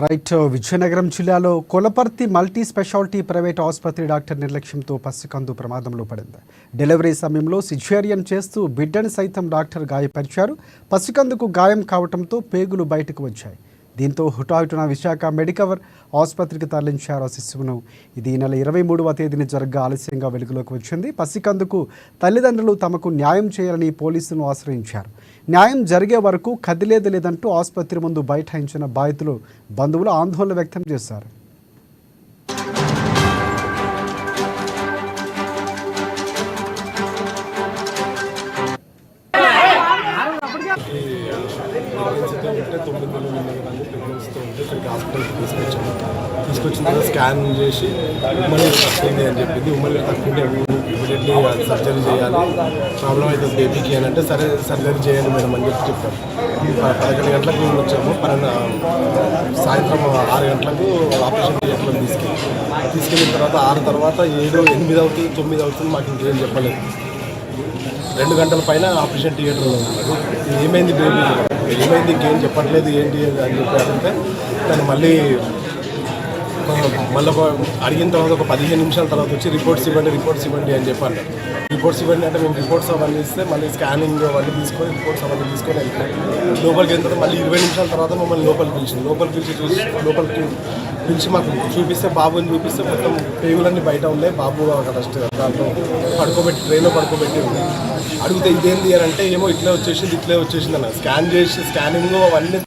Right. Vizianagaram జిల్లాలో Kolaparthi multi speciality private ఆసుపత్రి doctor నిర్లక్ష్యంతో పసికందు ప్రమాదంలో పడింది. డెలివరీ సమయంలో సిజేరియన్ చేస్తూ బిడ్డను సైతం డాక్టర్ గాయపరిచారు. పసికందుకు గాయం కావడంతో పేగులు బయటకు వచ్చాయి. దీంతో హుటాహుటిన విశాఖ మెడికవర్ ఆసుపత్రికి తరలించారు శిశువును. ఇది ఈ నెల 23వ తేదీన జరగ్గా ఆలస్యంగా వెలుగులోకి వచ్చింది. పసికందుకు తల్లిదండ్రులు తమకు న్యాయం చేయాలని పోలీసులను ఆశ్రయించారు. న్యాయం జరిగే వరకు కదిలేదు లేదంటూ ఆసుపత్రి ముందు బైఠాయించిన బాధితులు బంధువులు ఆందోళన వ్యక్తం చేశారు. ఉంటే 9 నెలలు ప్రెగ్నెన్సీతో ఉంటే ఇక్కడికి హాస్పిటల్కి తీసుకొచ్చిన తర్వాత స్కాన్ చేసి ఉమ్మని తక్కువైంది అని చెప్పింది. ఉమ్మని తక్కువంటే ఇమీడియట్లీ సర్జరీ చేయాలి, ప్రాబ్లం అయితే బేబీకి అని అంటే సరే సర్జరీ చేయాలి మేడం అని చెప్పారు. 11 గంటలకు వచ్చాము. సాయంత్రం 6 గంటలకు ఆపరేషన్ థియేటర్లో తీసుకెళ్ళిన తర్వాత 6 తర్వాత 7, 8 అవుతుంది, 9 అవుతుంది. మాకు ఇంకేం చెప్పలేదు. 2 గంటల పైన ఆపరేషన్ థియేటర్లో ఉన్నాడు. ఏమైంది బేబీ, ఏమైంది, ఇంకేం చెప్పట్లేదు ఏంటి అని చెప్పారంటే దాన్ని మళ్ళీ అడిగిన తర్వాత ఒక 15 నిమిషాల తర్వాత వచ్చి రిపోర్ట్స్ ఇవ్వండి అని చెప్పారు. రిపోర్ట్స్ ఇవ్వండి అంటే మేము రిపోర్ట్స్ అవన్నీ ఇస్తే మళ్ళీ స్కానింగ్ అవన్నీ తీసుకొని రిపోర్ట్స్ అవన్నీ తీసుకొని వెళ్ళిపోయి లోపలికి వెళ్ళిన తర్వాత మళ్ళీ 20 నిమిషాల తర్వాత మమ్మల్ని లోపలికి పిలిచి మాకు చూపిస్తే, బాబుని చూపిస్తే మొత్తం పేగులన్నీ బయట ఉన్నాయి. బాబు అక్కడ దాంట్లో ట్రైన్లో పడుకోబెట్టి ఉంది. అడిగితే ఇదేంటి అని అంటే ఏమో ఇట్లే వచ్చేసింది అన్న. స్కానింగ్ అవన్నీ